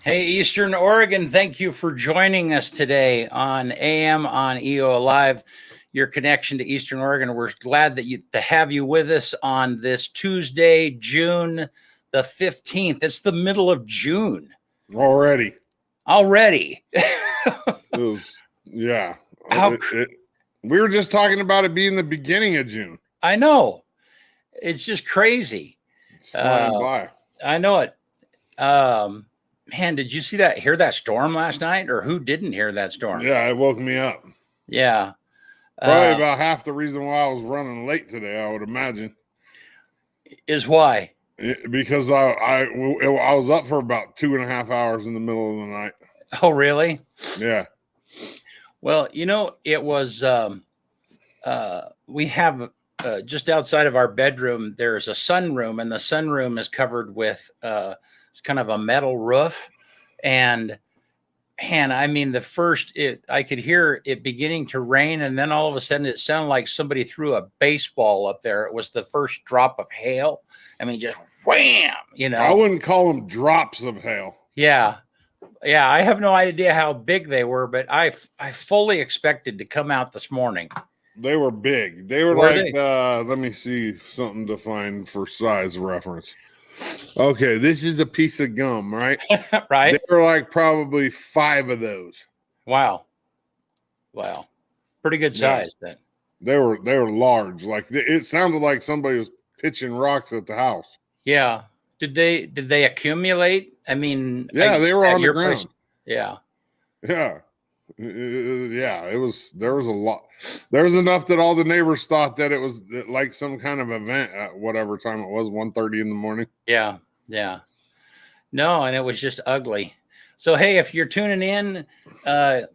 Hey, Eastern Oregon, thank you for joining us today on AM on EOAlive, your connection to Eastern Oregon. We're glad to have you with us on this Tuesday, June the 15th. It's the middle of June. Already. Yeah. We were just talking about it being the beginning of June. I know. It's just crazy. It's flying by. I know it. Man, did you hear that storm last night, or who didn't hear that storm? Yeah, it woke me up. Yeah. Probably about half the reason why I was running late today, I would imagine. Is why? Because I was up for about 2.5 hours in the middle of the night. Oh, really? Yeah. Well, it was, we have just outside of our bedroom, there's a sunroom, and the sunroom is covered with, it's kind of a metal roof. And I mean, I could hear it beginning to rain, and then all of a sudden it sounded like somebody threw a baseball up there. It was the first drop of hail. I mean, just wham, I wouldn't call them drops of hail. Yeah. Yeah. I have no idea how big they were, but I fully expected to come out this morning. They were big. They were let me see something to find for size reference. Okay, this is a piece of gum, right? Right. They were like probably 5 of those. Wow. Pretty good size then. They were large. Like it sounded like somebody was pitching rocks at the house. Yeah. Did they accumulate? I mean, yeah, they were on the ground. Yeah. Yeah. There was a lot. There was enough that all the neighbors thought that it was like some kind of event at whatever time it was, 1:30 in the morning. Yeah. No, and it was just ugly. So, hey, if you're tuning in,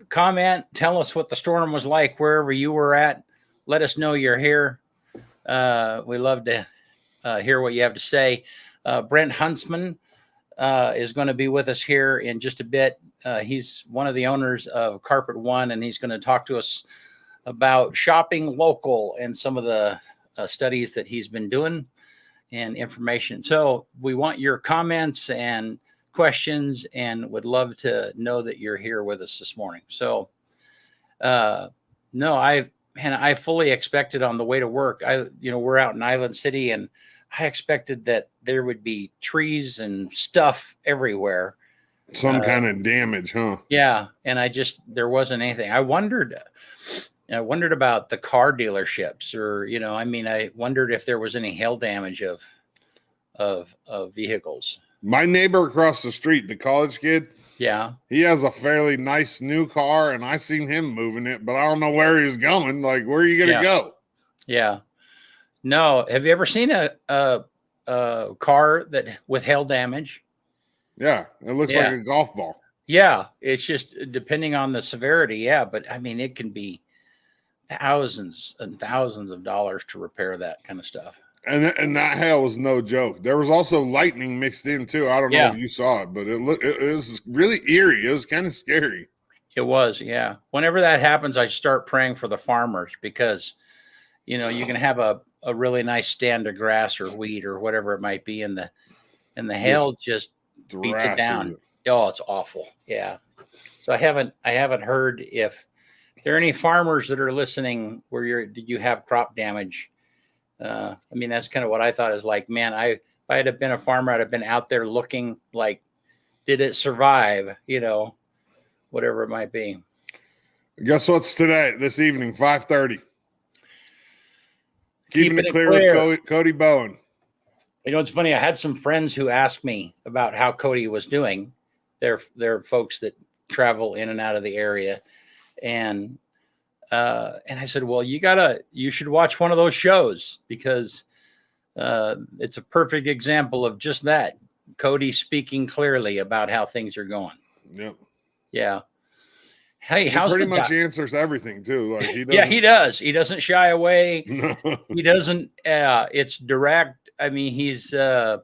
comment, tell us what the storm was like wherever you were at. Let us know you're here. We love to hear what you have to say. Brent Huntsman is going to be with us here in just a bit. He's one of the owners of Carpet One, and he's going to talk to us about shopping local and some of the studies that he's been doing and information. So we want your comments and questions, and would love to know that you're here with us this morning. So, no, I fully expected on the way to work. We're out in Island City, and I expected that there would be trees and stuff everywhere. Some kind of damage, huh? Yeah. And there wasn't anything. I wondered about the car dealerships, or, I wondered if there was any hail damage of vehicles. My neighbor across the street, the college kid. Yeah. He has a fairly nice new car, and I seen him moving it, but I don't know where he's going. Like, where are you going to go? Yeah. No. Have you ever seen a car with hail damage? Yeah. It looks like a golf ball. Yeah. It's just depending on the severity. Yeah. But I mean, it can be thousands and thousands of dollars to repair that kind of stuff. And that hail was no joke. There was also lightning mixed in too. I don't know if you saw it, but it was really eerie. It was kind of scary. It was, yeah. Whenever that happens, I start praying for the farmers, because, you can have a really nice stand of grass or wheat or whatever it might be, and the hail just beats it down. Oh, it's awful. Yeah. So I haven't heard if there are any farmers that are listening did you have crop damage? I mean, that's kind of what I thought, is like, man, if I had been a farmer, I'd have been out there looking like, did it survive? Whatever it might be. Guess what's today, this evening, 5:30. Keeping it clear with Cody Bowen. It's funny. I had some friends who asked me about how Cody was doing. They're folks that travel in and out of the area. And I said, well, you should watch one of those shows, because it's a perfect example of just that. Cody speaking clearly about how things are going. Yep. Yeah. Hey, he pretty much answers everything too. Like he does. He doesn't shy away. He doesn't. It's direct. I mean, he's. I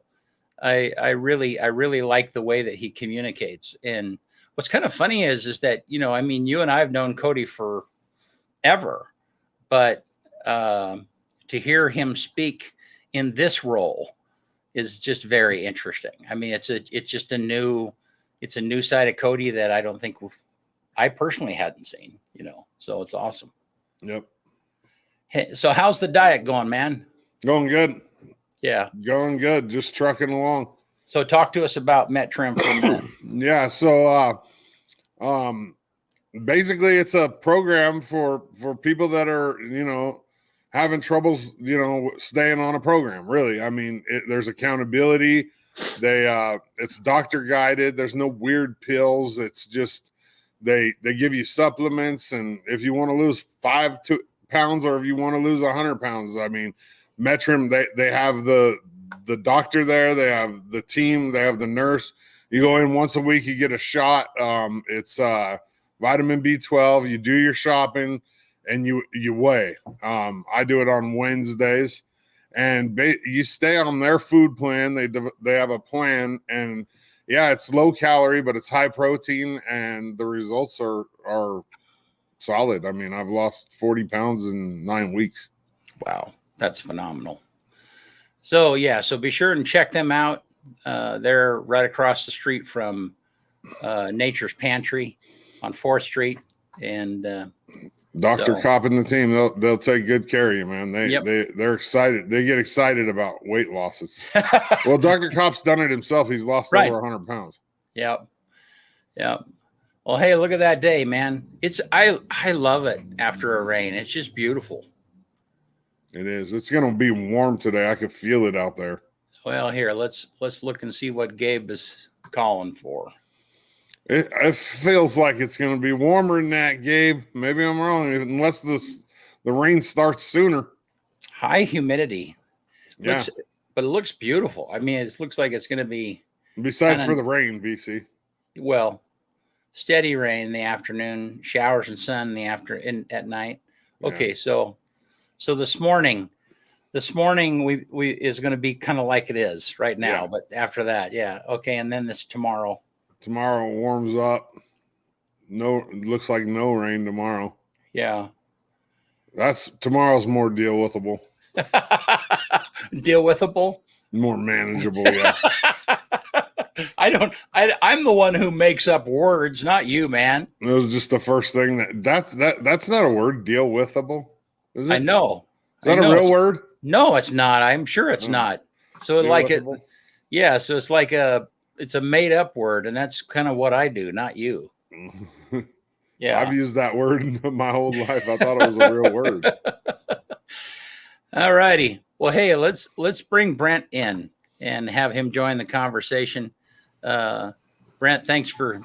really like the way that he communicates. And what's kind of funny is that you and I have known Cody forever, but to hear him speak in this role is just very interesting. I mean, it's just a new it's a new side of Cody that I don't think I personally hadn't seen, so it's awesome. Yep. Hey, so how's the diet going, man? Going good. Yeah. Going good. Just trucking along. So talk to us about Met Trim for a minute. Yeah. So, basically it's a program for people that are, having troubles, staying on a program. Really. I mean, there's accountability. It's doctor guided. There's no weird pills. It's just, they give you supplements. And if you want to lose 5 pounds or if you want to lose 100 pounds, I mean, Metrim, they have the doctor there, they have the team, they have the nurse. You go in once a week, you get a shot. It's vitamin B12. You do your shopping and you weigh. I do it on Wednesdays, and you stay on their food plan. They have a plan, and yeah, it's low calorie, but it's high protein, and the results are solid. I mean, I've lost 40 pounds in 9 weeks. Wow, that's phenomenal. So yeah, so be sure and check them out. They're right across the street from Nature's Pantry on 4th Street, and Dr. Kopp and the team, they'll take good care of you, man. They're excited. They get excited about weight losses. Well, Dr. Kopp's done it himself. He's lost over 100 pounds. Yep. Well, hey, look at that day, man. I love it after a rain. It's just beautiful. It is. It's going to be warm today. I could feel it out there. Well, here, let's look and see what Gabe is calling for. It feels like it's going to be warmer than that, Gabe. Maybe I'm wrong, unless the rain starts sooner. High humidity. Yeah. But it looks beautiful. I mean, it looks like it's going to be. Besides for the rain, BC. Well, steady rain in the afternoon, showers and sun at night. Okay, Yeah. So this morning we is going to be kind of like it is right now, but after that, yeah, okay, and then this tomorrow. Tomorrow warms up. Looks like no rain tomorrow. Yeah, tomorrow's more deal withable. Deal withable, more manageable. Yeah. I'm the one who makes up words, not you, man. It was just the first thing that's not a word. Deal withable. Is it? I know. Is that a real word? No, it's not. I'm sure it's not. So yeah. So it's like it's a made up word, and that's kind of what I do, not you. Yeah. I've used that word my whole life. I thought it was a real word. All righty. Well, hey, let's bring Brent in and have him join the conversation. Brent, thanks for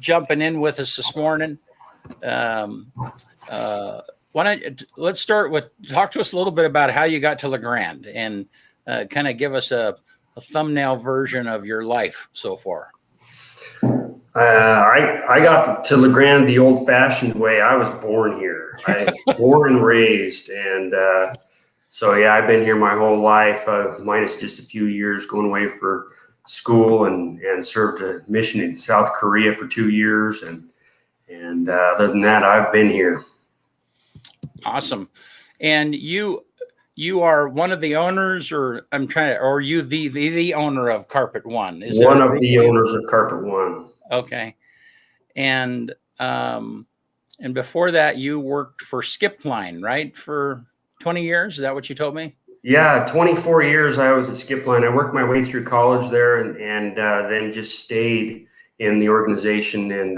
jumping in with us this morning. Let's start with talk to us a little bit about how you got to LeGrand and kind of give us a thumbnail version of your life so far. I got to LeGrand the old-fashioned way. I was born here. I born and raised, and so yeah, I've been here my whole life, minus just a few years going away for school, and served a mission in South Korea for 2 years, and other than that, I've been here. Awesome. And you are one of the owners, or are you the owner of Carpet One? Is one of the owners of Carpet One. Okay. And before that, you worked for Skip Line, right? For 20 years. Is that what you told me? Yeah, 24 years I was at Skip Line. I worked my way through college there, and then just stayed in the organization and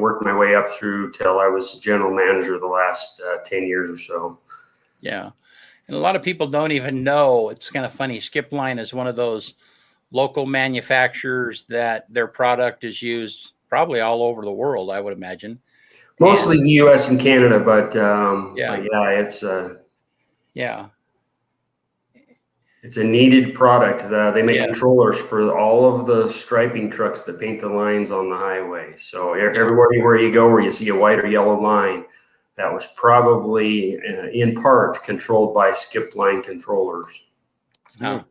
worked my way up through till I was general manager the last 10 years or so. Yeah. And a lot of people don't even know. It's kind of funny. Skip Line is one of those local manufacturers that their product is used probably all over the world, I would imagine. Mostly the U.S. and Canada, but it's a needed product. They make controllers for all of the striping trucks that paint the lines on the highway. So everywhere where you go, where you see a white or yellow line, that was probably in part controlled by Skip Line controllers. Oh,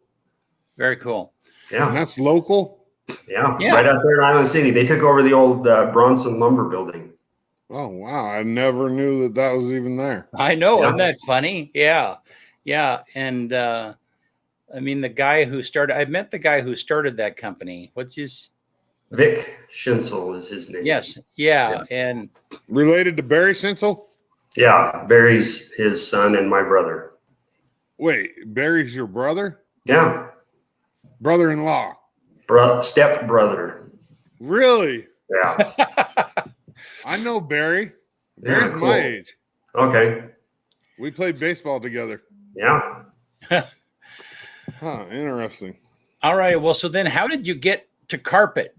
very cool. Yeah, and that's local. Yeah, right out there in Island City. They took over the old Bronson Lumber Building. Oh wow! I never knew that was even there. I know, isn't that funny? Yeah. And I mean, I met the guy who started that company. What's Vic Schinzel is his name. Yes. Yeah. And Related to Barry Schinzel? Yeah, Barry's his son and my brother. Wait, Barry's your brother? Yeah, Brother-in-law? step brother. Really? Yeah. I know Barry. Yeah, Barry's cool. my age. Okay. We played baseball together. Yeah. Huh, interesting. all right. Well, so then how did you get to carpet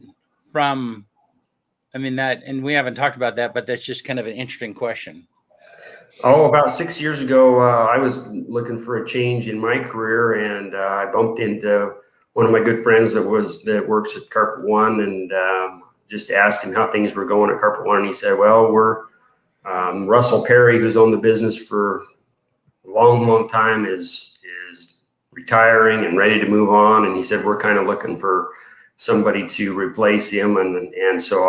from, I mean, that, and we haven't talked about that, but that's just kind of an interesting question. Oh, about 6 years ago, I was looking for a change in my career, and I bumped into one of my good friends that works at Carpet One, and just asked him how things were going at Carpet One, and he said, "Well, we're Russell Perry, who's owned the business for a long, long time, is retiring and ready to move on," and he said, "We're kind of looking for somebody to replace him," and so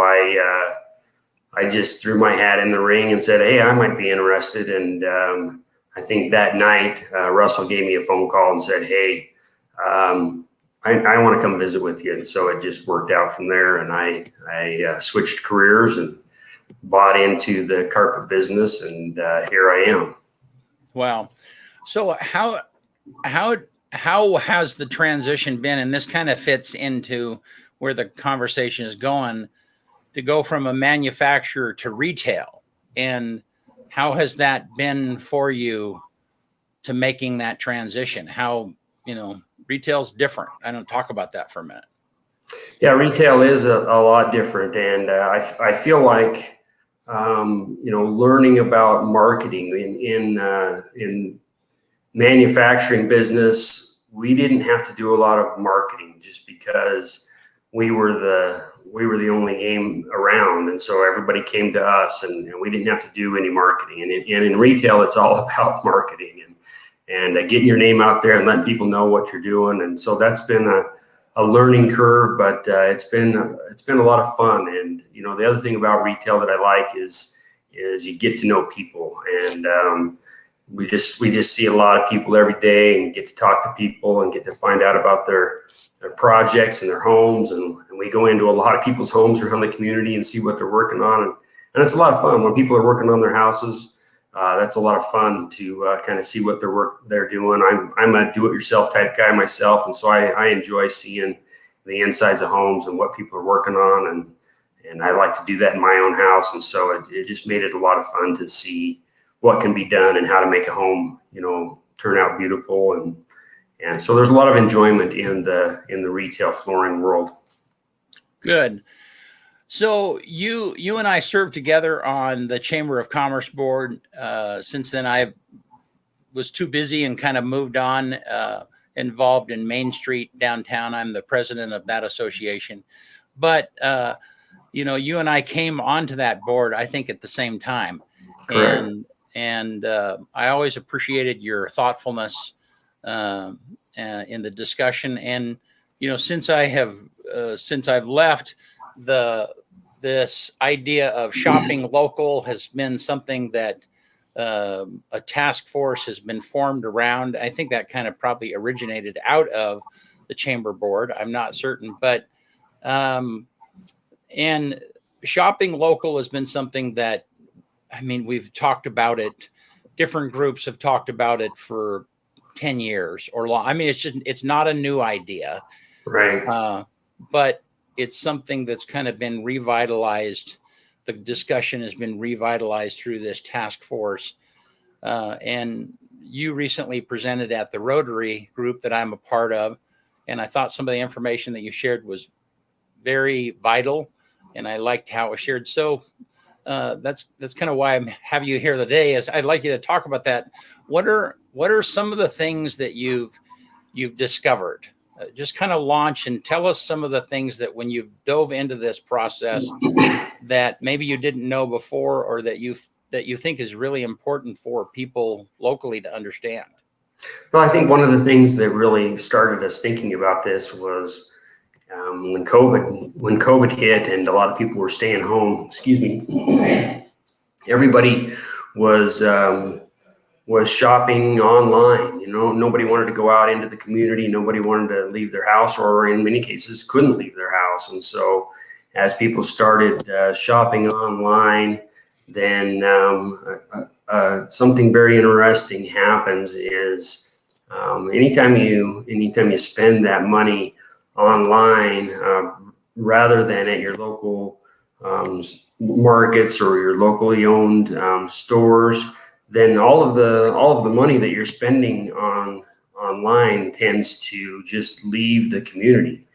I just threw my hat in the ring and said, "Hey, I might be interested." And I think that night, Russell gave me a phone call and said, "Hey, I want to come visit with you." And so it just worked out from there. And I switched careers and bought into the carpet business. And here I am. Wow. So how has the transition been? And this kind of fits into where the conversation is going, to go from a manufacturer to retail. And how has that been for you to making that transition? How, retail's different. I don't talk about that for a minute. Yeah, retail is a lot different. And I feel like, learning about marketing in manufacturing business, we didn't have to do a lot of marketing just because we were the only game around, and so everybody came to us, and we didn't have to do any marketing. And in retail, it's all about marketing and getting your name out there and letting people know what you're doing. And so that's been a learning curve, but it's been a lot of fun. And the other thing about retail that I like is you get to know people, and we just see a lot of people every day and get to talk to people and get to find out about their projects and their homes. And we go into a lot of people's homes around the community and see what they're working on. And it's a lot of fun when people are working on their houses. That's a lot of fun to kind of see what they're doing. I'm a do-it-yourself type guy myself. And so I enjoy seeing the insides of homes and what people are working on. And I like to do that in my own house. And so it just made it a lot of fun to see what can be done and how to make a home, turn out beautiful. And so there's a lot of enjoyment in the retail flooring world. Good. So you and I served together on the Chamber of Commerce board. Since then, I was too busy and kind of moved on, involved in Main Street downtown. I'm the president of that association. But, you and I came onto that board, I think, at the same time. Correct. And I always appreciated your thoughtfulness in the discussion. And, since I've left, this idea of shopping local has been something that a task force has been formed around. I think that kind of probably originated out of the chamber board. I'm not certain, but and shopping local has been something that, we've talked about it. Different groups have talked about it for 10 years or long. It's not a new idea, Right. but it's something that's kind of been revitalized. The discussion has been revitalized through this task force. And you recently presented at the Rotary group that I'm a part of. And I thought some of the information that you shared was very vital, and I liked how it was shared. So that's kind of why I have you here today, is I'd like you to talk about that. What are some of the things that you've discovered? Just kind of launch and tell us some of the things that when you dove into this process that maybe you didn't know before, or that you think is really important for people locally to understand. Well, I think one of the things that really started us thinking about this was when COVID hit and a lot of people were staying home. Excuse me. Everybody was shopping online. Nobody wanted to go out into the community. Nobody wanted to leave their house, or in many cases couldn't leave their house. And so as people started shopping online, then something very interesting happens is anytime you spend that money online rather than at your local markets or your locally owned stores, then all of the money that you're spending online tends to just leave the community.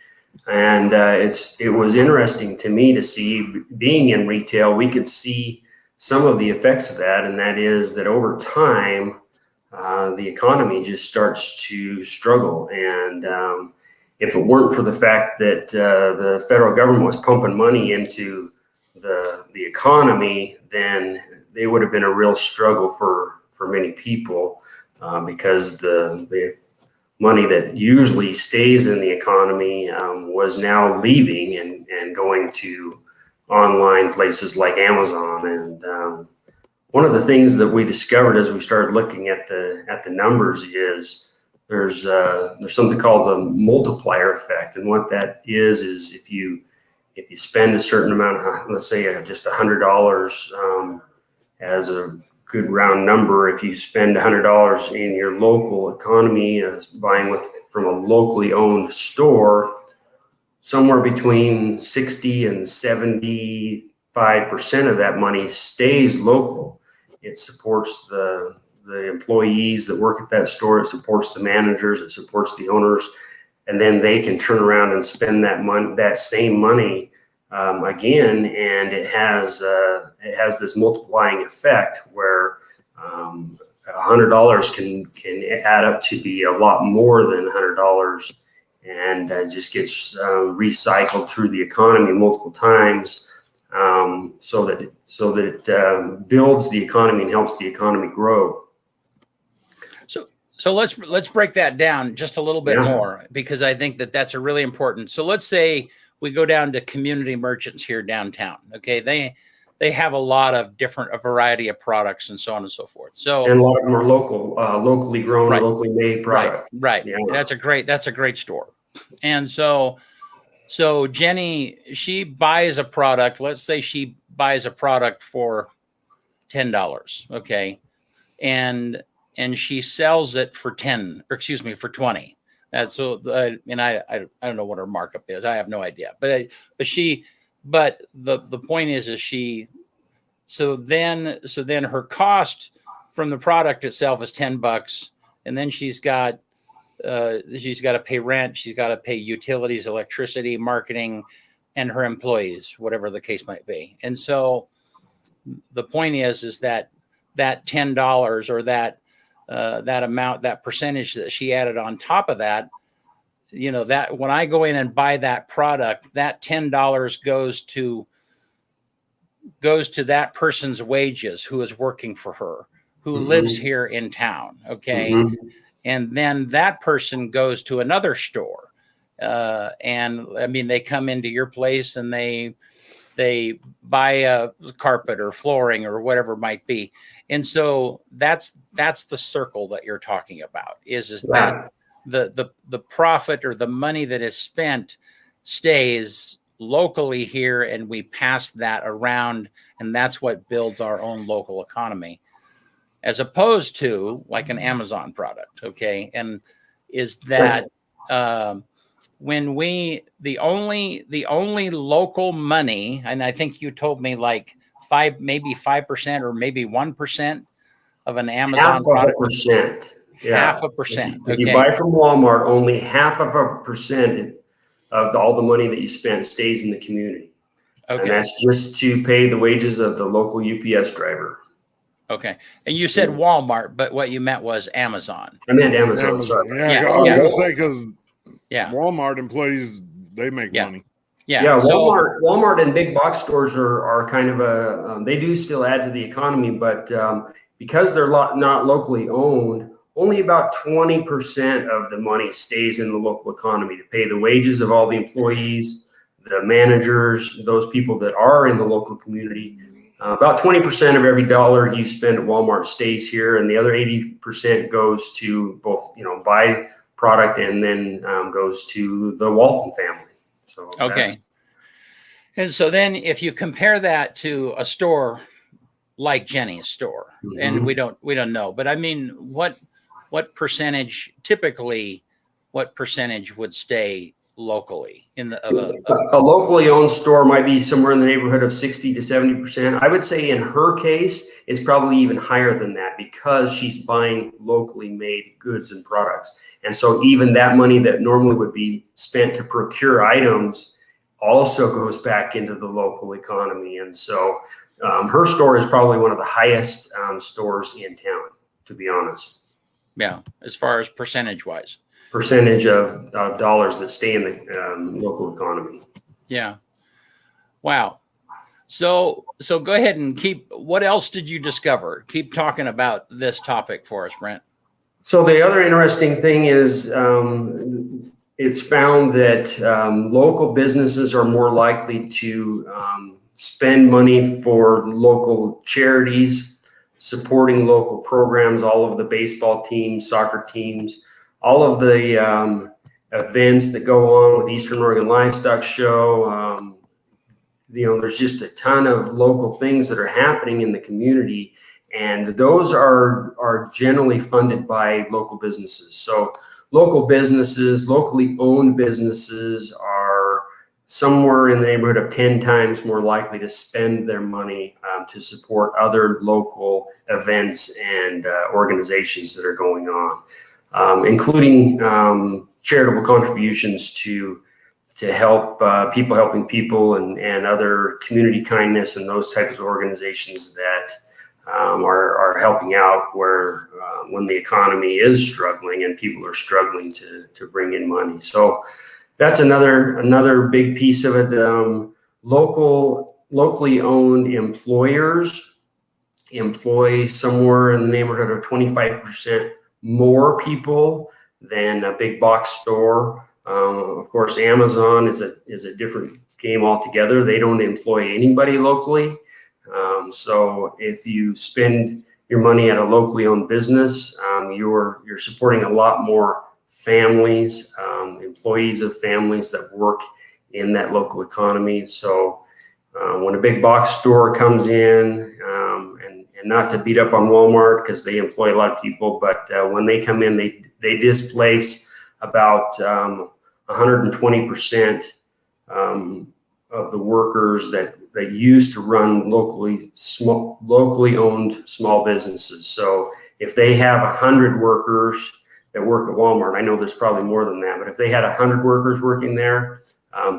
And it was interesting to me to see, being in retail, we could see some of the effects of that, and that is that over time, the economy just starts to struggle. And if it weren't for the fact that the federal government was pumping money into the economy, then they would have been a real struggle for many people because the money that usually stays in the economy was now leaving and going to online places like Amazon. And one of the things that we discovered as we started looking at the numbers is there's something called the multiplier effect. And what that is if you spend a certain amount, let's say just $100 as a good round number, if you spend $100 in your local economy buying from a locally owned store, somewhere between 60 and 75% of that money stays local. It supports the employees that work at that store, it supports the managers, it supports the owners, and then they can turn around and spend that same money again, and it has this multiplying effect where $100 can add up to be a lot more than $100, and just gets recycled through the economy multiple times, so that it builds the economy and helps the economy grow. So let's break that down just a little bit more, because I think that's a really important. So let's say we go down to community merchants here downtown. Okay, they have a lot of a variety of products and so on and so forth. So and a lot of them are locally grown, right, locally made product. Right. Yeah. That's a great store. And so Jenny, she buys a product. Let's say she buys a product for $10. Okay, and she sells it for 20. That's so. And I don't know what her markup is. I have no idea. But the point is she. So then her cost from the product itself is $10, and then she's got to pay rent, she's got to pay utilities, electricity, marketing, and her employees, whatever the case might be. And so the point is that $10 or that amount, that percentage that she added on top of that, that when I go in and buy that product, that $10 goes to that person's wages who is working for her, who lives here in town. Okay. And then that person goes to another store. And I mean, they come into your place and they buy a carpet or flooring or whatever it might be. And so that's the circle that you're talking about is that the profit or the money that is spent stays locally here, and we pass that around, and that's what builds our own local economy, as opposed to like an Amazon product. Okay. And is that when the only local money, and I think you told me like maybe 5% or maybe 1% of an Amazon product. 0.5%. Yeah. 0.5%. If you buy from Walmart, only 0.5% of all the money that you spend stays in the community. Okay. And that's just to pay the wages of the local UPS driver. Okay. And you said Walmart, but what you meant was Amazon. I meant Amazon. Yeah, I was going to say, because Walmart employees, they make money. Yeah. Walmart and big box stores are kind of they do still add to the economy, but because they're not locally owned, only about 20% of the money stays in the local economy to pay the wages of all the employees, the managers, those people that are in the local community. About 20% of every dollar you spend at Walmart stays here, and the other 80% goes to both, buy product and then goes to the Walton family. So okay. And so then if you compare that to a store like Jenny's store, and we don't know, but I mean, what percentage typically, what percentage would stay locally in the a locally owned store might be somewhere in the neighborhood of 60 to 70%. I would say in her case, it's probably even higher than that because she's buying locally made goods and products. And so even that money that normally would be spent to procure items also goes back into the local economy. And so her store is probably one of the highest stores in town, to be honest. Yeah, as far as percentage wise. Percentage of dollars that stay in the local economy. Yeah. Wow. So go ahead and what else did you discover? Keep talking about this topic for us, Brent. So the other interesting thing is it's found that local businesses are more likely to spend money for local charities, supporting local programs, all of the baseball teams, soccer teams, all of the events that go on with Eastern Oregon Livestock Show. There's just a ton of local things that are happening in the community, and those are generally funded by local businesses. So local businesses, locally owned businesses are somewhere in the neighborhood of 10 times more likely to spend their money to support other local events and organizations that are going on, including charitable contributions to help people helping people and other community kindness and those types of organizations that are helping out where when the economy is struggling and people are struggling to bring in money. So that's another big piece of it. Locally owned employers employ somewhere in the neighborhood of 25% more people than a big box store. Of course, Amazon is a different game altogether. They don't employ anybody locally. So if you spend your money at a locally owned business, you're supporting a lot more families, employees of families that work in that local economy. So when a big box store comes in, and not to beat up on Walmart because they employ a lot of people, but when they come in, they displace about 120% of the workers that used to run locally owned small businesses. So if they have 100 workers that work at Walmart, I know there's probably more than that, but if they had 100 workers working there,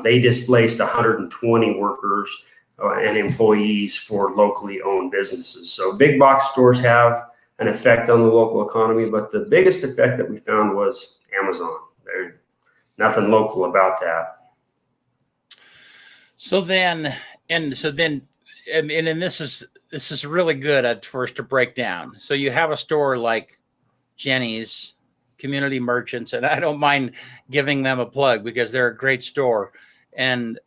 they displaced 120 workers and employees for locally owned businesses. So big box stores have an effect on the local economy, but the biggest effect that we found was Amazon. There's nothing local about that. So then this is really good at first to break down. So you have a store like Jenny's, Community Merchants, and I don't mind giving them a plug because they're a great store, and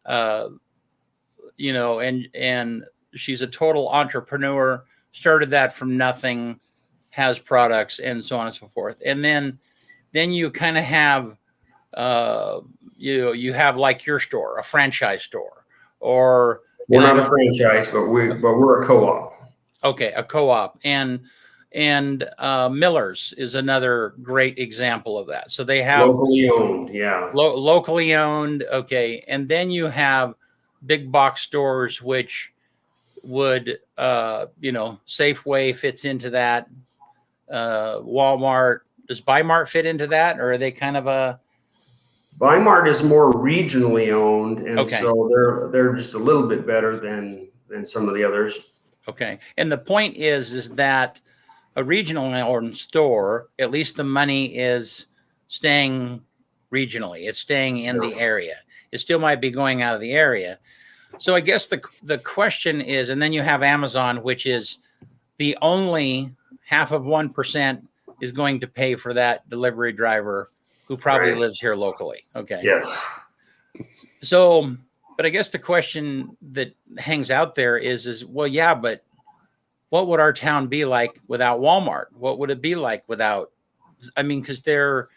and she's a total entrepreneur, started that from nothing, has products and so on and so forth. And then you kind of have you have like your store, a franchise store, or we're not a franchise, but we're a co-op. Okay, a co-op, and Miller's is another great example of that. So they have locally owned, yeah, locally owned. Okay, and then you have big box stores, which would Safeway fits into that. Walmart, does Bi-Mart fit into that, or are they kind of a? Bi-Mart is more regionally owned, and okay. So they're just a little bit better than some of the others. Okay, and the point is that a regionally owned store, at least the money is staying regionally. It's staying in the area. It still might be going out of the area. So I guess the question is, and then you have Amazon, which is the only 0.5% is going to pay for that delivery driver who probably lives here locally. Okay. Yes. So, but I guess the question that hangs out there is well, yeah, but what would our town be like without Walmart? What would it be like without, because they're,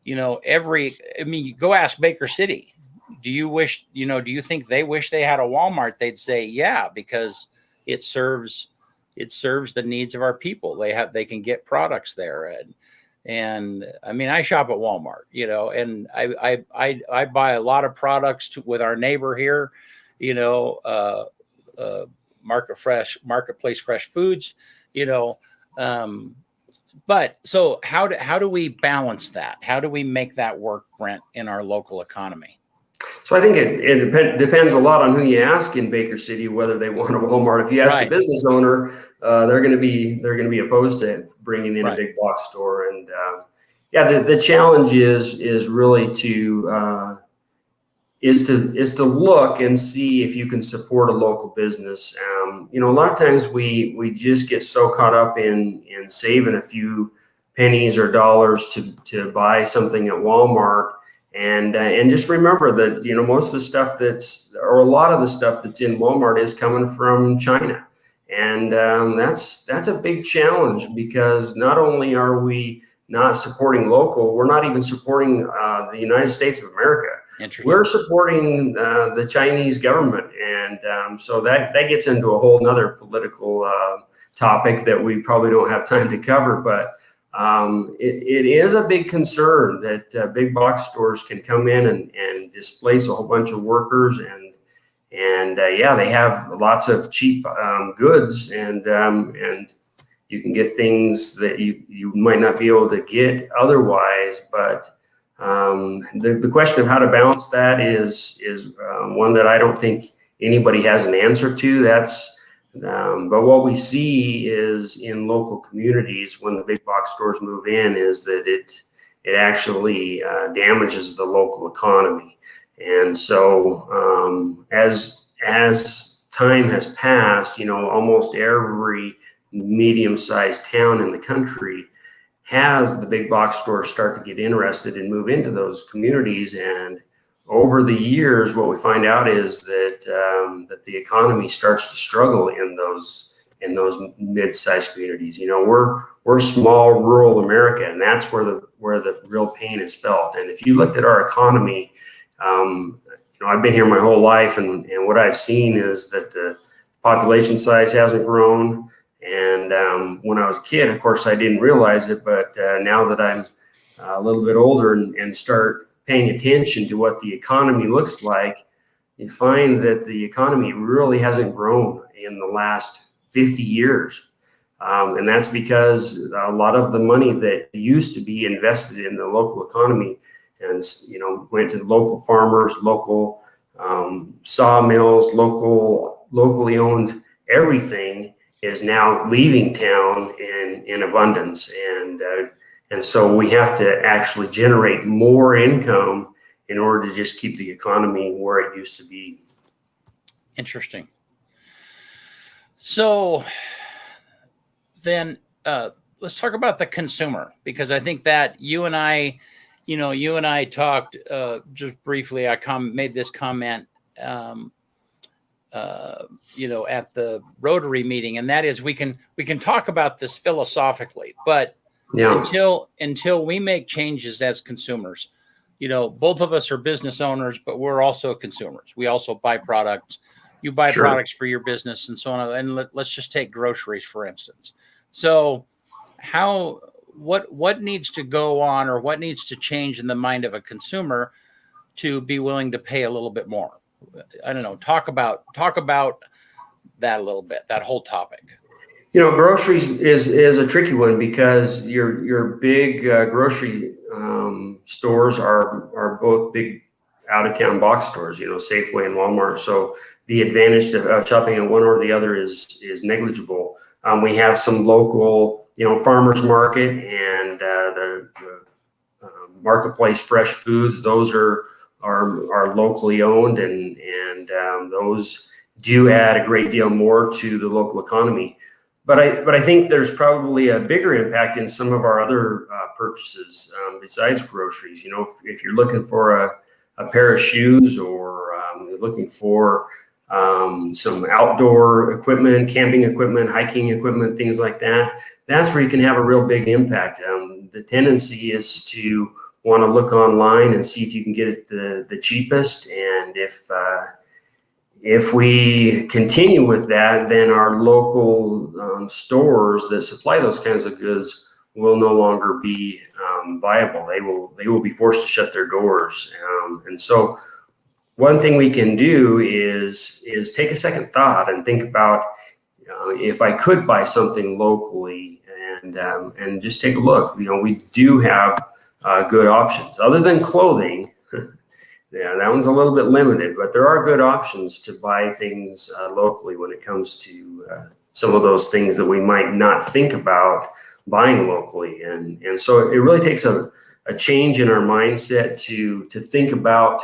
you go ask Baker City, do you wish, do you think they wish they had a Walmart? They'd say, yeah, because it serves the needs of our people. They can get products there. And I mean, I shop at Walmart, and I buy a lot of products with our neighbor here, Marketplace Fresh Foods, but so how do we balance that? How do we make that work, Brent, in our local economy? So I think it depends a lot on who you ask in Baker City whether they want a Walmart. If you ask a business owner, they're going to be opposed to bringing in a big box store. And the challenge is really to look and see if you can support a local business. A lot of times we just get so caught up in saving a few pennies or dollars to buy something at Walmart. And just remember that, most of the stuff a lot of the stuff that's in Walmart is coming from China. And that's a big challenge, because not only are we not supporting local, we're not even supporting the United States of America. We're supporting the Chinese government. And so that gets into a whole nother political topic that we probably don't have time to cover. But it is a big concern that big box stores can come in and displace a whole bunch of workers, and they have lots of cheap goods, and you can get things that you might not be able to get otherwise. But the question of how to balance that is one that I don't think anybody has an answer to. But what we see is in local communities, when the big box stores move in, is that it actually damages the local economy. And so as time has passed, almost every medium-sized town in the country has the big box stores start to get interested and move into those communities. And over the years, what we find out is that the economy starts to struggle in those mid-sized communities. We're small rural America, and that's where the real pain is felt. And if you looked at our economy, I've been here my whole life, and what I've seen is that the population size hasn't grown. And when I was a kid, of course, I didn't realize it, but now that I'm a little bit older and start paying attention to what the economy looks like, you find that the economy really hasn't grown in the last 50 years. And that's because a lot of the money that used to be invested in the local economy and, went to local farmers, local sawmills, locally owned everything is now leaving town in abundance. And so we have to actually generate more income in order to just keep the economy where it used to be. Interesting. So then let's talk about the consumer, because I think that you and I talked just briefly. I made this comment, at the Rotary meeting, and that is we can talk about this philosophically, but until we make changes as consumers, both of us are business owners, but we're also consumers. We also buy products. You buy products for your business and so on. And let's just take groceries, for instance. So what needs to go on, or what needs to change in the mind of a consumer to be willing to pay a little bit more? I don't know. Talk about that a little bit, that whole topic. Groceries is a tricky one, because your big grocery stores are both big out-of-town box stores, Safeway and Walmart. So the advantage of shopping at one or the other is negligible. We have some local, farmers market and the Marketplace Fresh Foods. Those are locally owned, and those do add a great deal more to the local economy. But I think there's probably a bigger impact in some of our other purchases besides groceries. If you're looking for a pair of shoes, or you're looking for some outdoor equipment, camping equipment, hiking equipment, things like that, that's where you can have a real big impact. The tendency is to want to look online and see if you can get it the cheapest. And if we continue with that, then our local stores that supply those kinds of goods will no longer be viable. They will be forced to shut their doors. And so one thing we can do is take a second thought and think about if I could buy something locally, and just take a look. We do have good options other than clothing. Yeah, that one's a little bit limited, but there are good options to buy things locally when it comes to some of those things that we might not think about buying locally. And so it really takes a change in our mindset to think about,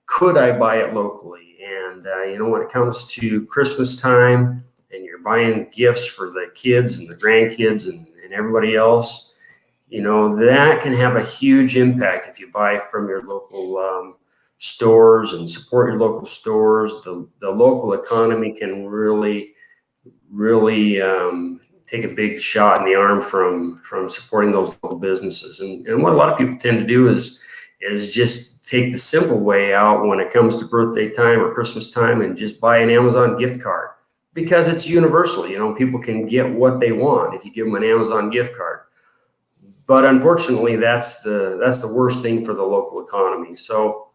could I buy it locally? And when it comes to Christmas time and you're buying gifts for the kids and the grandkids and everybody else, that can have a huge impact if you buy from your local stores and support your local stores. The local economy can really take a big shot in the arm from supporting those local businesses. And what a lot of people tend to do is just take the simple way out when it comes to birthday time or Christmas time and just buy an Amazon gift card, because it's universal. People can get what they want if you give them an Amazon gift card. But unfortunately, that's the worst thing for the local economy. So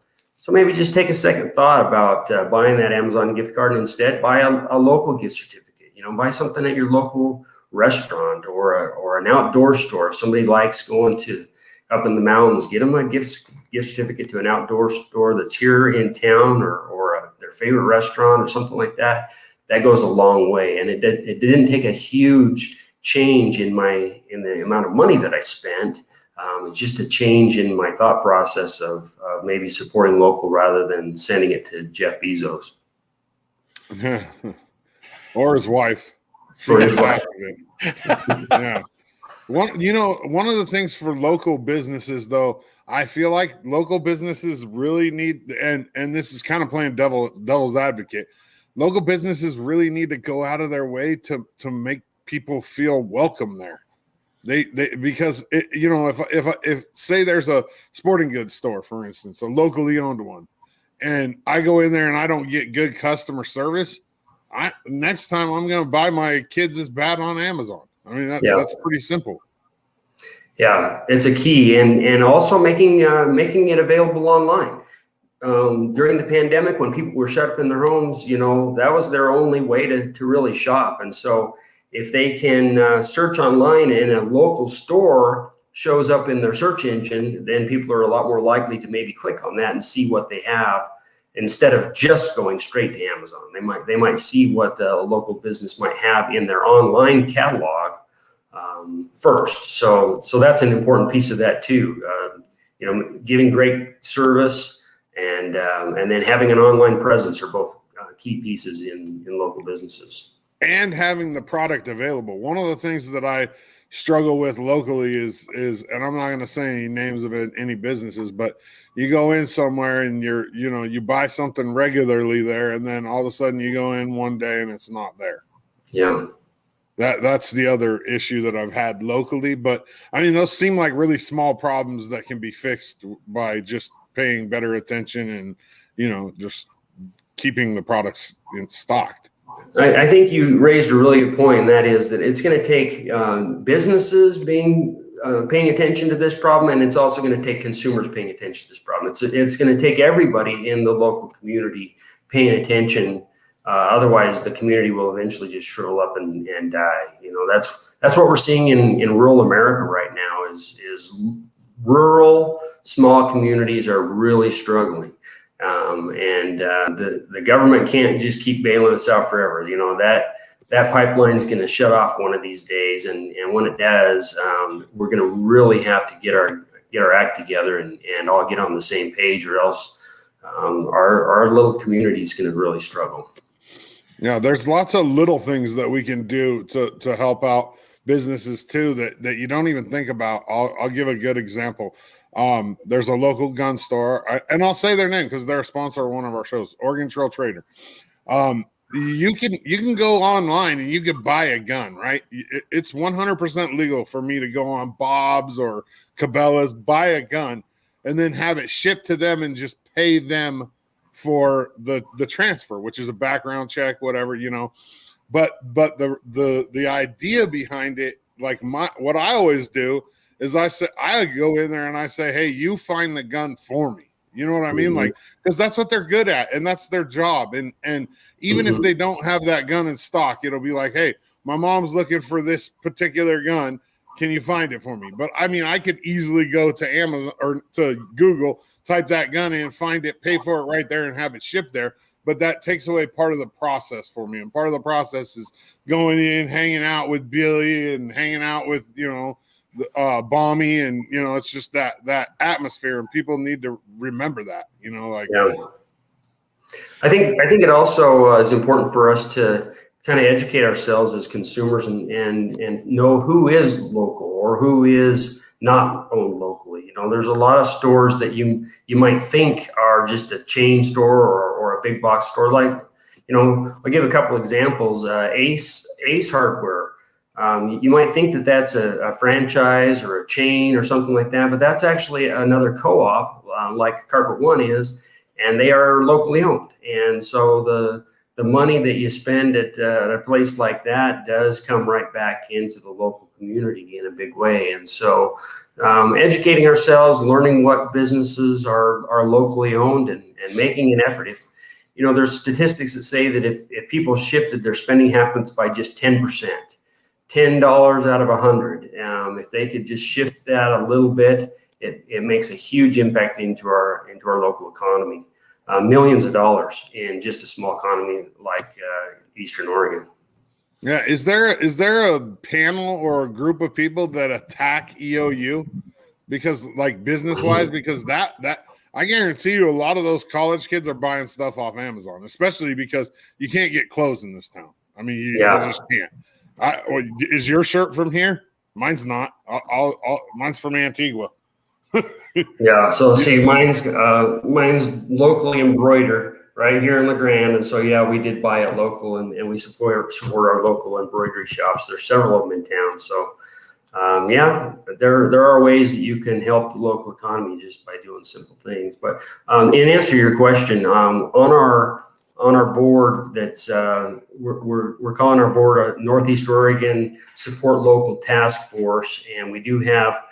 maybe just take a second thought about buying that Amazon gift card and instead buy a local gift certificate. Buy something at your local restaurant or an outdoor store. If somebody likes going to up in the mountains, get them a gift certificate to an outdoor store that's here in town or their favorite restaurant or something like that. That goes a long way. And it didn't take a huge change in the amount of money that I spent. It's just a change in my thought process of maybe supporting local rather than sending it to Jeff Bezos. Or his wife. Or his wife. Yeah. One of the things for local businesses, though, I feel like local businesses really need, and this is kind of playing devil's advocate, local businesses really need to go out of their way to make people feel welcome there. They because if say there's a sporting goods store, for instance, a locally owned one, and I go in there and I don't get good customer service, next time I'm going to buy my kids' bat on Amazon. I mean, that's pretty simple. Yeah, it's a key, and also making it available online. During the pandemic, when people were shut up in their homes, that was their only way to really shop. And so if they can search online and a local store shows up in their search engine, then people are a lot more likely to maybe click on that and see what they have instead of just going straight to Amazon. They might see what a local business might have in their online catalog first. So that's an important piece of that too. Giving great service and then having an online presence are both key pieces in local businesses. And having the product available. One of the things that I struggle with locally is, and I'm not going to say any names of any businesses, but you go in somewhere and you buy something regularly there, and then all of a sudden you go in one day and it's not there. Yeah. That's the other issue that I've had locally. But I mean, those seem like really small problems that can be fixed by just paying better attention and, just keeping the products stocked. I think you raised a really good point, and that is that it's going to take businesses paying attention to this problem, and it's also going to take consumers paying attention to this problem. It's going to take everybody in the local community paying attention. Otherwise, the community will eventually just shrivel up and die. That's what we're seeing in rural America right now. Is rural small communities are really struggling. The government can't just keep bailing us out forever. That pipeline is going to shut off one of these days, and when it does, we're going to really have to get our act together and all get on the same page, or else our little community is going to really struggle. Yeah, there's lots of little things that we can do to help out businesses too that you don't even think about. I'll give a good example. There's a local gun store, and I'll say their name because they're a sponsor of one of our shows, Oregon Trail Trader. You can go online and you can buy a gun, right? It's 100% legal for me to go on Bob's or Cabela's, buy a gun, and then have it shipped to them and just pay them for the transfer, which is a background check, whatever, you know. But the idea behind it, like what I always do is I go in there and I say, hey, you find the gun for me. You know what I mean? Like, because that's what they're good at and that's their job. And even if they don't have that gun in stock, it'll be like, hey, my mom's looking for this particular gun. Can you find it for me? But I mean, I could easily go to Amazon or to Google, type that gun in, find it, pay for it right there and have it shipped there. But that takes away part of the process for me. And part of the process is going in, hanging out with Billy and hanging out with, you know, Bommy, and you know, it's just that atmosphere, and people need to remember that, you know, like. Yeah. I think it also is important for us to kind of educate ourselves as consumers and know who is local or who is not owned locally. You know, there's a lot of stores that you might think are just a chain store or a big box store. Like, you know, I'll give a couple examples. Ace Hardware. You might think that that's a franchise or a chain or something like that, but that's actually another co-op, like Carpet One is, and they are locally owned. And so the money that you spend at a place like that does come right back into the local community in a big way. And so educating ourselves, learning what businesses are locally owned, and making an effort. If you know, there's statistics that say that if people shifted their spending habits by just 10%, $10 out of 100. If they could just shift that a little bit, it makes a huge impact into our local economy. Millions of dollars in just a small economy like Eastern Oregon. Yeah, is there a panel or a group of people that attack EOU because, like, business wise? Because that I guarantee you, a lot of those college kids are buying stuff off Amazon, especially because you can't get clothes in this town. I mean, you just can't. Is your shirt from here? Mine's not. Mine's from Antigua. Yeah. So see, mine's locally embroidered right here in LeGrand, and so yeah, we did buy it local, and we support our local embroidery shops. There's several of them in town. So yeah, there are ways that you can help the local economy just by doing simple things. But in answer to your question, on our board, that's we're calling our board a Northeast Oregon Support Local Task Force, and we do have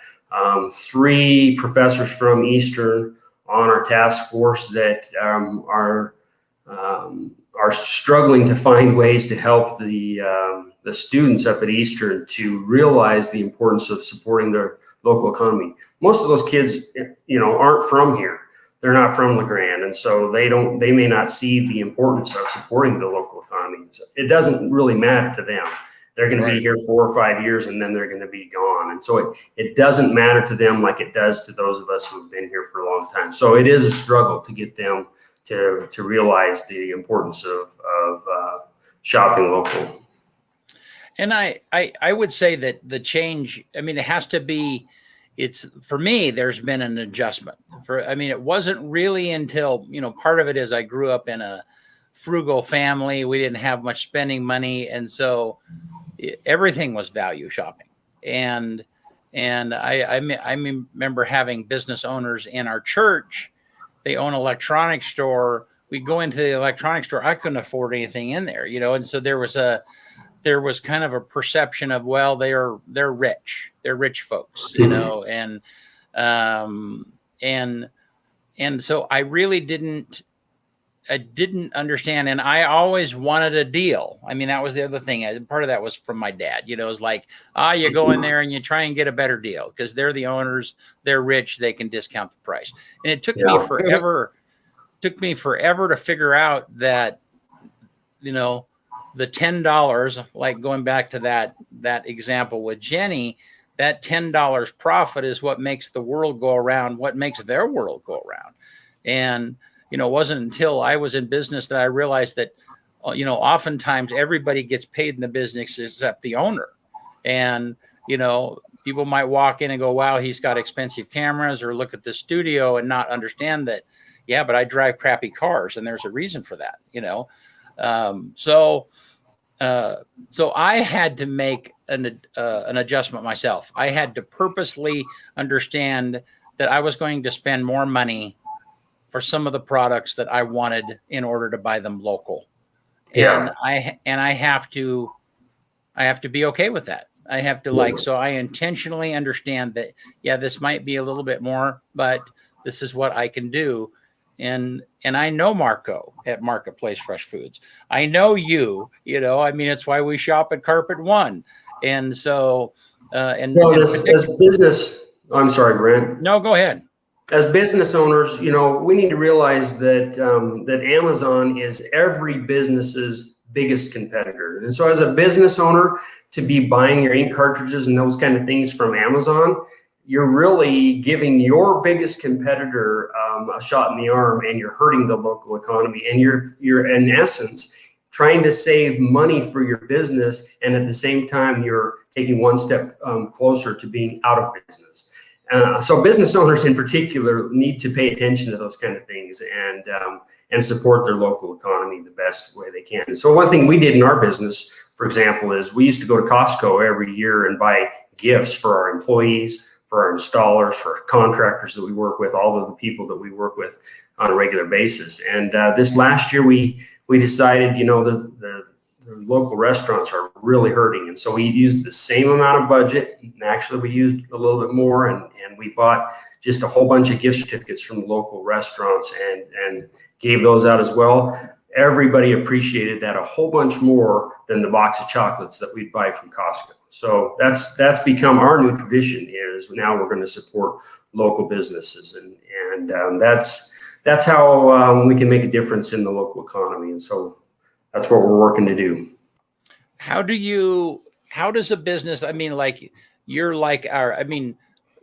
3 professors from Eastern on our task force that are struggling to find ways to help the students up at Eastern to realize the importance of supporting their local economy. Most of those kids, you know, aren't from here. They're not from LeGrand, and so they may not see the importance of supporting the local economy. So it doesn't really matter to them. They're going to be here 4 or 5 years, and then they're going to be gone. And so it doesn't matter to them like it does to those of us who've been here for a long time. So it is a struggle to get them to realize the importance of shopping local. And I would say that the change, I mean, it has to be. It's, for me, there's been an adjustment. It wasn't really until, you know, part of it is I grew up in a frugal family. We didn't have much spending money. And so everything was value shopping. And I remember having business owners in our church. They own an electronics store. We'd go into the electronics store. I couldn't afford anything in there, you know? And so there was kind of a perception of, well, they're rich. They're rich folks, you know, and so I really didn't understand. And I always wanted a deal. I mean, that was the other thing. Part of that was from my dad, you know, it's like, you go in there and you try and get a better deal because they're the owners, they're rich, they can discount the price. And it took me forever to figure out that, you know, the $10, like going back to that example with Jenny, that $10 profit is what makes the world go around, what makes their world go around. And, you know, it wasn't until I was in business that I realized that, you know, oftentimes everybody gets paid in the business except the owner. And, you know, people might walk in and go, wow, he's got expensive cameras, or look at the studio and not understand that, yeah, but I drive crappy cars and there's a reason for that, you know? So I had to make an adjustment myself. I had to purposely understand that I was going to spend more money for some of the products that I wanted in order to buy them local. Yeah. And I have to be okay with that. I have to so I intentionally understand that, yeah, this might be a little bit more, but this is what I can do. And I know Marco at Marketplace Fresh Foods. I know I mean, it's why we shop at Carpet One. And so, as business, I'm sorry, Brent. No, go ahead. As business owners, we need to realize that that Amazon is every business's biggest competitor. And so as a business owner, to be buying your ink cartridges and those kind of things from Amazon, you're really giving your biggest competitor a shot in the arm, and you're hurting the local economy. And you're in essence trying to save money for your business, and at the same time, you're taking one step closer to being out of business. So business owners in particular need to pay attention to those kind of things and support their local economy the best way they can. So one thing we did in our business, for example, is we used to go to Costco every year and buy gifts for our employees, for our installers, for contractors that we work with, all of the people that we work with on a regular basis. And this last year, we decided, the local restaurants are really hurting. And so we used the same amount of budget. And actually, we used a little bit more, and we bought just a whole bunch of gift certificates from local restaurants and gave those out as well. Everybody appreciated that a whole bunch more than the box of chocolates that we'd buy from Costco. So that's become our new tradition, is now we're going to support local businesses, and that's how we can make a difference in the local economy. And so that's what we're working to do. How does a business, I mean,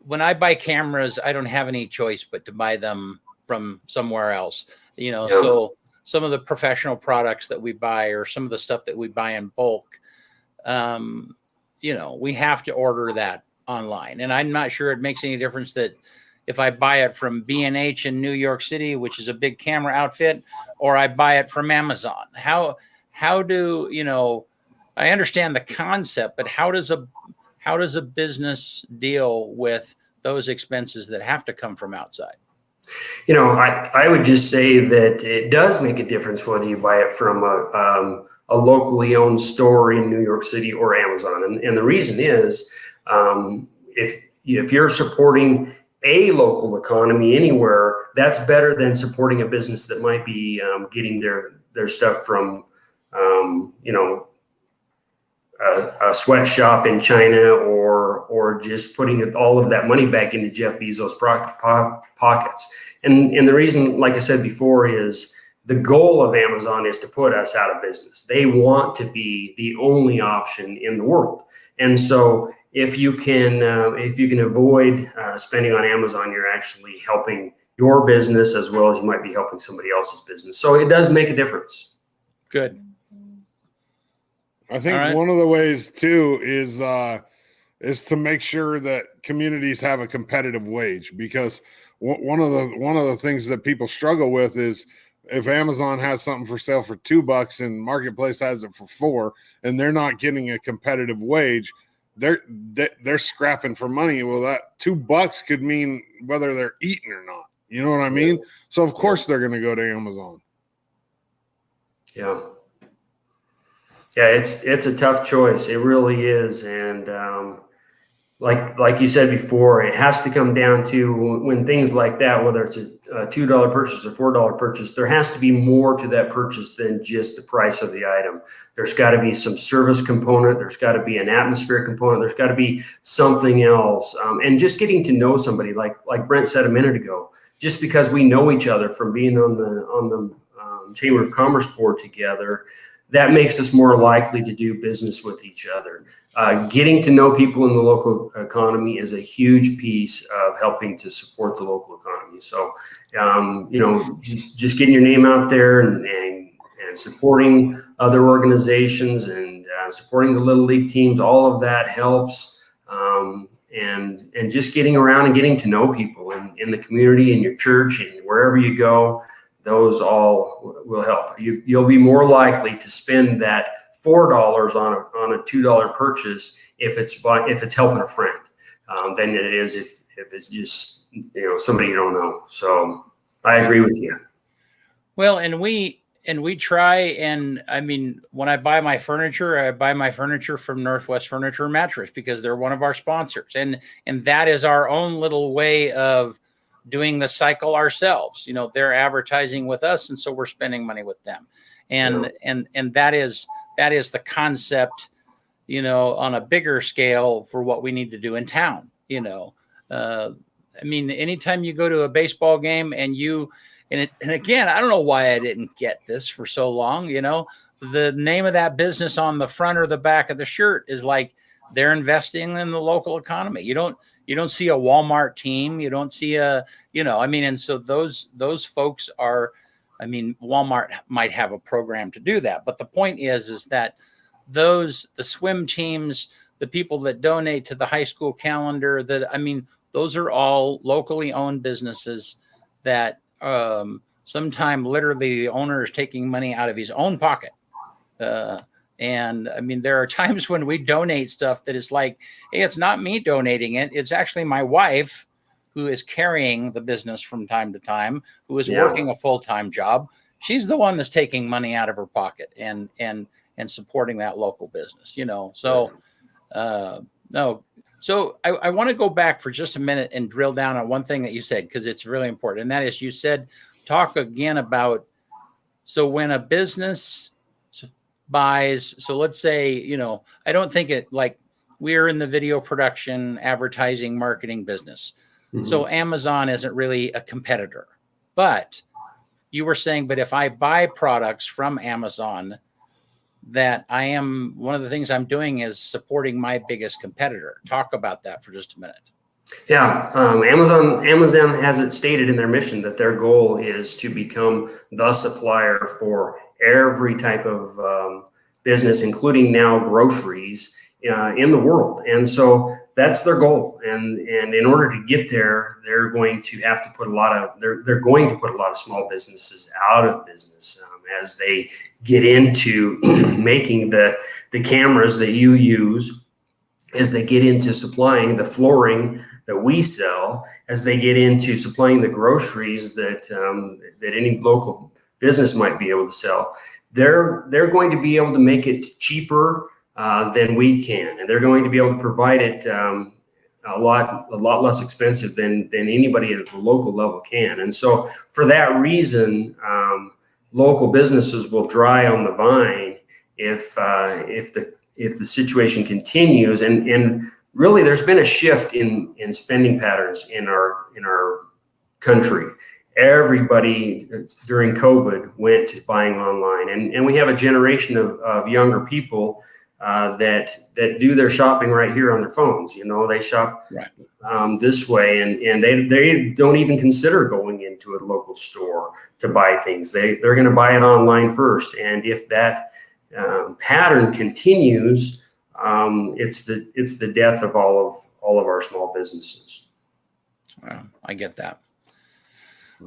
when I buy cameras, I don't have any choice but to buy them from somewhere else, So some of the professional products that we buy, or some of the stuff that we buy in bulk, we have to order that online. And I'm not sure it makes any difference that if I buy it from B&H in New York City, which is a big camera outfit, or I buy it from Amazon. How do, I understand the concept, but how does a business deal with those expenses that have to come from outside? I would just say that it does make a difference whether you buy it from a locally owned store in New York City or Amazon. And the reason is, if you're supporting a local economy anywhere, that's better than supporting a business that might be getting their stuff from, a sweatshop in China, or just putting all of that money back into Jeff Bezos' pockets. And the reason, like I said before, is the goal of Amazon is to put us out of business. They want to be the only option in the world. And so if you can avoid spending on Amazon, you're actually helping your business as well as you might be helping somebody else's business. So it does make a difference. Good. I think one of the ways too is to make sure that communities have a competitive wage, because one of the things that people struggle with is if Amazon has something for sale for $2 and Marketplace has it for $4, and they're not getting a competitive wage, they're scrapping for money. Well, that $2 could mean whether they're eating or not. You know what I mean? So of course they're going to go to Amazon. Yeah. Yeah, it's a tough choice. It really is. And like you said before, it has to come down to when things like that, whether it's a $2 purchase or $4 purchase, there has to be more to that purchase than just the price of the item. There's got to be some service component. There's got to be an atmosphere component. There's got to be something else. And just getting to know somebody, like Brent said a minute ago, just because we know each other from being on the Chamber of Commerce board together, that makes us more likely to do business with each other. Getting to know people in the local economy is a huge piece of helping to support the local economy. So, just getting your name out there and supporting other organizations and supporting the Little League teams, all of that helps. And just getting around and getting to know people in the community, in your church, and wherever you go, those all will help. You'll be more likely to spend that $4 on a $2 purchase if it's helping a friend than it is if it's just somebody you don't know. So I agree with you. Well, and we try, and I mean, when I buy my furniture from Northwest Furniture and Mattress because they're one of our sponsors, and that is our own little way of doing the cycle ourselves. They're advertising with us, and so we're spending money with them, and that is the concept, on a bigger scale for what we need to do in town. I mean, anytime you go to a baseball game and again, I don't know why I didn't get this for so long. The name of that business on the front or the back of the shirt is like they're investing in the local economy. You don't see a Walmart team. You don't see and so those folks are, Walmart might have a program to do that. But the point is that the swim teams, the people that donate to the high school calendar, those are all locally owned businesses that sometime literally the owner is taking money out of his own pocket. And there are times when we donate stuff that is like, hey, it's not me donating it. It's actually my wife who is carrying the business from time to time, who is working a full-time job. She's the one that's taking money out of her pocket and supporting that local business, so, no. So I want to go back for just a minute and drill down on one thing that you said, because it's really important. And that is, you said, talk again about, so when a business buys, so let's say, I don't think it, like, we're in the video production, advertising, marketing business. Mm-hmm. So Amazon isn't really a competitor, but you were saying, but if I buy products from Amazon, that one of the things I'm doing is supporting my biggest competitor. Talk about that for just a minute. Yeah. Amazon has it stated in their mission that their goal is to become the supplier for every type of business, including now groceries in the world. And so that's their goal. And in order to get there, they're going to have to put a lot of small businesses out of business as they get into making the cameras that you use, as they get into supplying the flooring that we sell, as they get into supplying the groceries that any local business might be able to sell. They're going to be able to make it cheaper than we can, and they're going to be able to provide it a lot less expensive than anybody at the local level can. And so for that reason, local businesses will dry on the vine if the situation continues. And really, there's been a shift in spending patterns in our country. Everybody during COVID went buying online, and we have a generation of younger people that do their shopping right here on their phones. They shop this way, and they don't even consider going into a local store to buy things. They're going to buy it online first. And if that pattern continues, it's the death of all of our small businesses. Wow, I get that.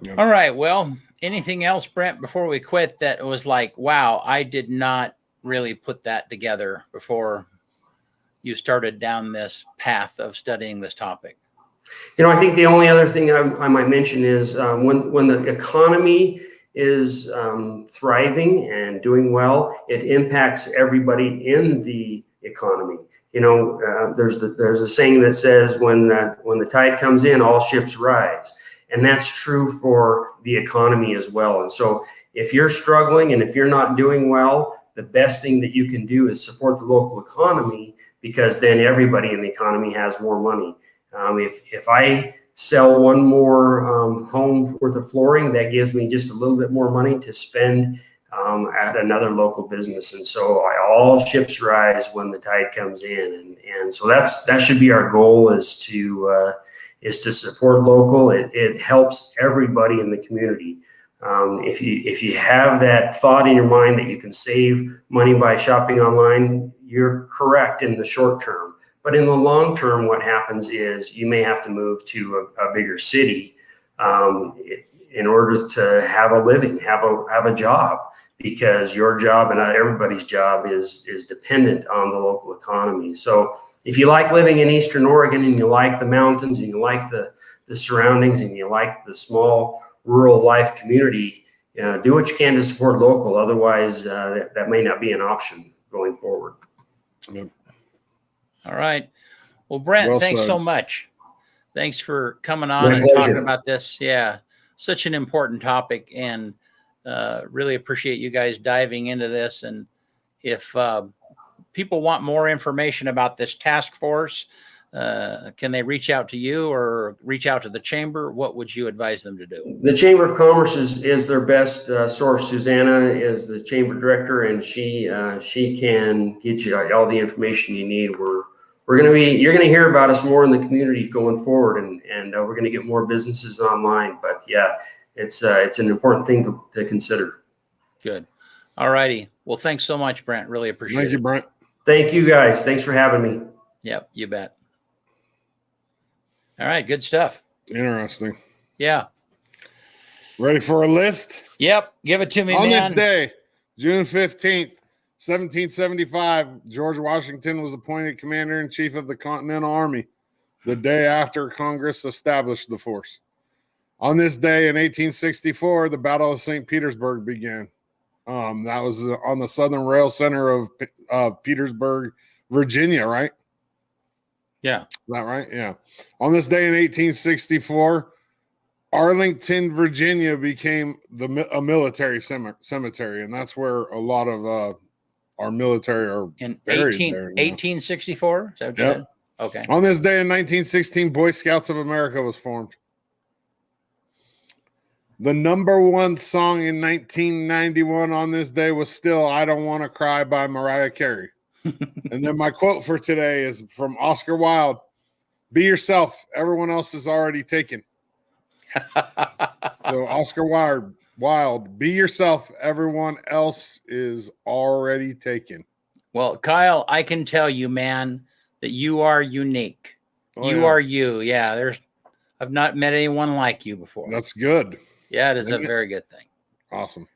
Yep. All right. Well, anything else, Brent, before we quit that was like, wow, I did not really put that together before you started down this path of studying this topic? I think the only other thing I might mention is when the economy is thriving and doing well, it impacts everybody in the economy. There's a saying that says when the tide comes in, all ships rise. And that's true for the economy as well. And so if you're struggling and if you're not doing well, the best thing that you can do is support the local economy, because then everybody in the economy has more money. If I sell one more home worth of flooring, that gives me just a little bit more money to spend at another local business. And so all ships rise when the tide comes in. And so that should be our goal, is to support local. It helps everybody in the community. If you have that thought in your mind that you can save money by shopping online, you're correct in the short term. But in the long term, what happens is you may have to move to a bigger city in order to have a living, have a job, because your job and everybody's job is dependent on the local economy. So if you like living in Eastern Oregon and you like the mountains and you like the the surroundings and you like the small rural life community, do what you can to support local. Otherwise, that may not be an option going forward. Yep. All right. Well, Brent, Well thanks said. so much. Thanks for coming on My and pleasure. talking about this. Yeah, such an important topic, and really appreciate you guys diving into this. And if people want more information about this task force, can they reach out to you or reach out to the chamber? What would you advise them to do? The Chamber of Commerce is their best source. Susanna is the chamber director, and she can get you all the information you need. You're gonna hear about us more in the community going forward, and we're gonna get more businesses online. But yeah, it's an important thing to consider. Good. All righty. Well, thanks so much, Brent. Really appreciate it. Thank you, Brent. Thank you guys. Thanks for having me. Yep, you bet. All right, good stuff. Interesting. Yeah. Ready for a list? Yep, give it to me, On man. this day, June 15th, 1775, George Washington was appointed commander-in-chief of the Continental Army, the day after Congress established the force. On this day in 1864, the Battle of St. Petersburg began. That was on the Southern Rail Center of Petersburg, Virginia, right? Yeah. Is that right? Yeah. On this day in 1864, Arlington, Virginia became a military cemetery, and that's where a lot of our military are In buried there now. 1864? Is that what you Yep. said? Okay. On this day in 1916, Boy Scouts of America was formed. The number one song in 1991 on this day was still I Don't Want to Cry by Mariah Carey. And then my quote for today is from Oscar Wilde. Be yourself. Everyone else is already taken. So Oscar Wilde, be yourself. Everyone else is already taken. Well, Kyle, I can tell you, man, that you are unique. Oh, you yeah. are you. Yeah, I've not met anyone like you before. That's good. Yeah, it is a Yeah. very good thing. Awesome.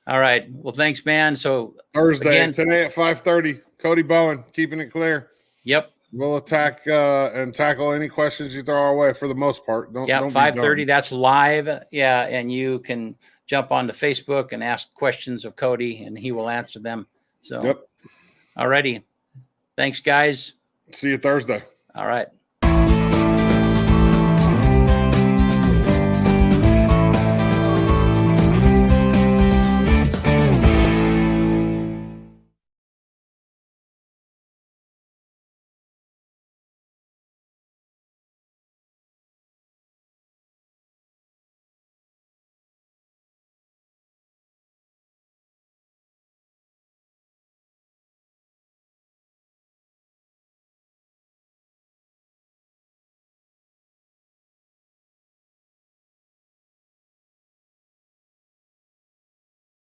All right. Well, thanks, man. So Thursday, again, today at 5:30, Cody Bowen, keeping it clear. yep. We'll attack and tackle any questions you throw our way for the most part. Don't 5:30. be dumb. That's live. Yeah, and you can jump onto Facebook and ask questions of Cody, and he will answer them. So, Yep. all righty. Thanks, guys. See you Thursday. All right.